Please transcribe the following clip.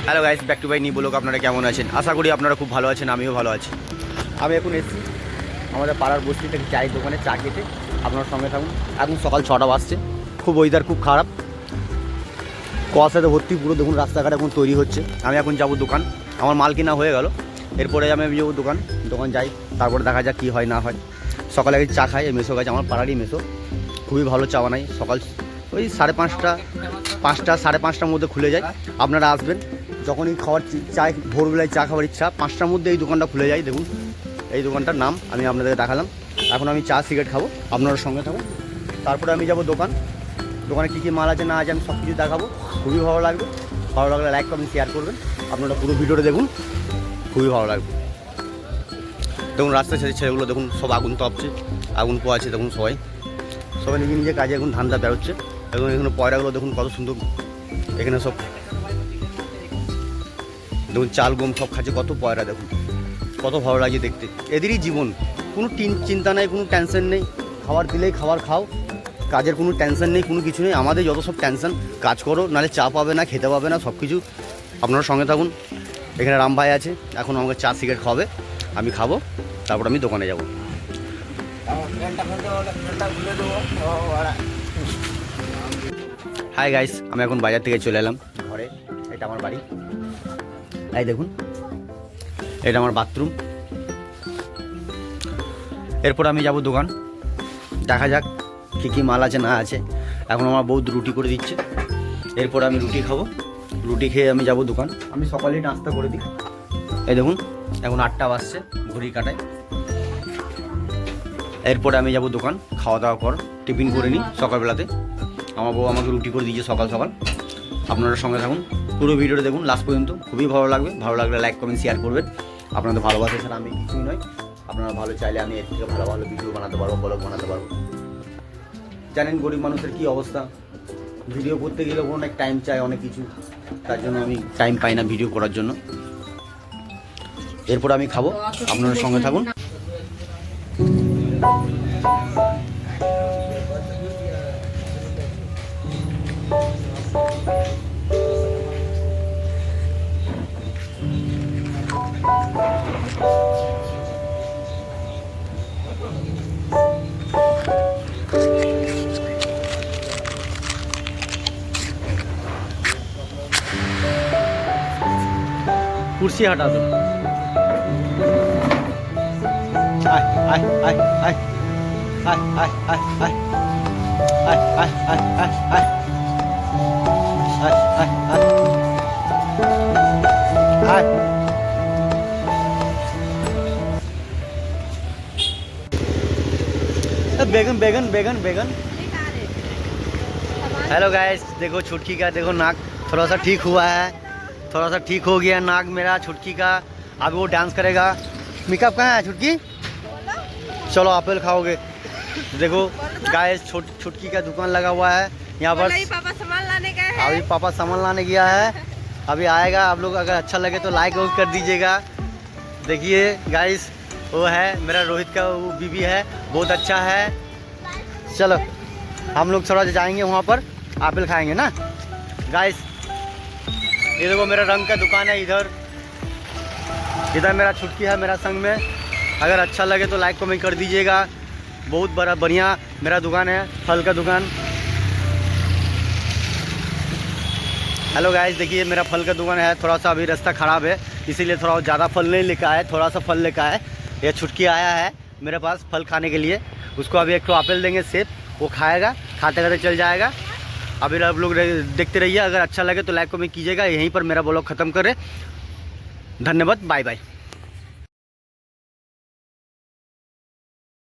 Hello guys, back to বাই নি blog. আপনারা কেমন আছেন? আশা করি আপনারা খুব ভালো আছেন, আমিও ভালো আছি। আমি এখন এসেছি আমাদের পাড়ার বস্তি থেকে চায়ের দোকানে চা খেতে। আপনার সঙ্গে থাকুন। এখন সকাল 6টা বাজছে, খুব ওয়েদার খুব খারাপ, কুয়াশাতে ভর্তি পুরো। দেখুন রাস্তাঘাট এখন তৈরি হচ্ছে। আমি এখন যাব দোকান, আমার মাল কিনা হয়ে গেল। এরপরে আমি যাবো দোকান যাই, তারপরে দেখা যাক কী হয় না হয়। সকালে আগে চা খাই, মেসো গাছ, আমার পাড়ারই মেসো, খুবই ভালো চা বানাই। সকাল ওই 5:30 সাড়ে 5টার মধ্যে খুলে যায়। আপনারা আসবেন যখনই খাওয়ার চায়, ভোরবেলায় চা খাওয়ার ইচ্ছা, 5টার মধ্যে এই দোকানটা খুলে যায়। দেখুন এই দোকানটার নাম আমি আপনাদের দেখালাম। এখন আমি চা সিগারেট খাবো, আপনারা সঙ্গে থাকুন। তারপরে আমি যাব দোকানে কী কী মাল আছে না আছে আমি সব কিছু দেখাবো। খুবই ভালো লাগবে, ভালো লাগলে লাইক কমেন্ট শেয়ার করবেন। আপনারা পুরো ভিডিওটা দেখুন, খুবই ভালো লাগবে। দেখুন রাস্তার সাথে ছেলেগুলো দেখুন সব আগুন তাপছে, আগুন পোয়াচ্ছে। দেখুন সবাই নিজে নিজে কাজে এখন ধান্দা বেরোচ্ছে। এবং এখানে পয়রাগুলো দেখুন কত সুন্দর, এখানে সব দেখুন চাল গম সব খাচ্ছে, কত পয়রা দেখুন, কত ভালো লাগে দেখতে। এদেরই জীবন, কোনো চিন্তা নেই, কোনো টেনশন নেই। খাবার দিলেই খাবার খাও, কাজের কোনো টেনশন নেই, কোনো কিছু নেই। আমাদের যত সব টেনশন, কাজ করো নাহলে চা পাবে না, খেতে পাবে না, সব কিছু। আপনারা সঙ্গে থাকুন। এখানে রাম ভাই আছে, এখন আমাকে চা সিগারেট খাওয়াবে, আমি খাবো, তারপর আমি দোকানে যাব। হাই গাইস, আমি এখন বাজার থেকে চলে এলাম ঘরে। এটা আমার বাড়ি, এই দেখুন এটা আমার বাথরুম। এরপর আমি যাব দোকান, দেখা যাক কী কী মাল আছে না আছে। এখন আমার বউ রুটি করে দিচ্ছে, এরপর আমি রুটি খাবো। রুটি খেয়ে আমি যাব দোকান। আমি সকালেই নাস্তা করে দিই। এই দেখুন এখন 8টা বাজছে, ঘড়ি কাটায়। এরপরে আমি যাব দোকান, খাওয়া দাওয়া কর, টিফিন করে নিই সকালবেলাতে। আমার বউ আমাকে রুটি করে দিয়েছে সকাল সকাল। আপনারা সঙ্গে থাকুন, পুরো ভিডিওটা দেখুন লাস্ট পর্যন্ত, খুবই ভালো লাগবে। ভালো লাগলে লাইক কমেন্ট শেয়ার করবেন। আপনাদের ভালোবাসা ছাড়া আমি কিছুই নয়। আপনারা ভালো চাইলে আমি এর থেকে ভালো ভালো ভিডিও বানাতে পারবো, ব্লগ বানাতে পারবো। জানেন গরিব মানুষের কী অবস্থা, ভিডিও করতে গেলে অনেক টাইম চাই, অনেক কিছু, তার জন্য আমি টাইম পাই না ভিডিও করার জন্য। এরপর আমি খাবো, আপনারা সঙ্গে থাকুন। कुर्सी हटा दो। आय आय आय आय आय आय आय आय आय आय आय आय आय आय आय आय। बैगन बैगन बैगन बैगन। हेलो गाइस, देखो छुटकी का देखो नाक थोड़ा सा ठीक हुआ है, थोड़ा सा ठीक हो गया नाक मेरा छुटकी का। अभी वो डांस करेगा। मेकअप कहाँ है छुटकी? चलो एप्पल खाओगे। देखो गाइस, छुटकी का दुकान लगा हुआ है यहाँ पर। पापा सामान लाने गए हैं। अभी पापा सामान लाने गया है, अभी आएगा। आप लोग अगर अच्छा लगे तो लाइक कर दीजिएगा। देखिए गाइस, वो है मेरा रोहित का वो बीबी है, बहुत अच्छा है। चलो हम लोग थोड़ा जाएंगे वहाँ पर, एप्पल खाएंगे ना गाइस। ये देखो मेरा रंग का दुकान है, इधर मेरा छुटकी है मेरा संग में। अगर अच्छा लगे तो लाइक कमेंट कर दीजिएगा। बहुत बड़ा बढ़िया मेरा दुकान है, फल का दुकान। हेलो गाइस, देखिए मेरा फल का दुकान है। थोड़ा सा अभी रास्ता ख़राब है, इसीलिए थोड़ा ज़्यादा फल नहीं लेकर आए, थोड़ा सा फल लेकर आए। ये छुटकी आया है मेरे पास फल खाने के लिए। उसको अभी एक तो एप्पल देंगे, सेब, वो खाएगा, खाते खाते चल जाएगा। अभी आप लोग देखते रहिए। अगर अच्छा लगे तो लाइक कमेंट कीजिएगा। यहीं पर मेरा ब्लॉग ख़त्म करें। धन्यवाद, बाय बाय।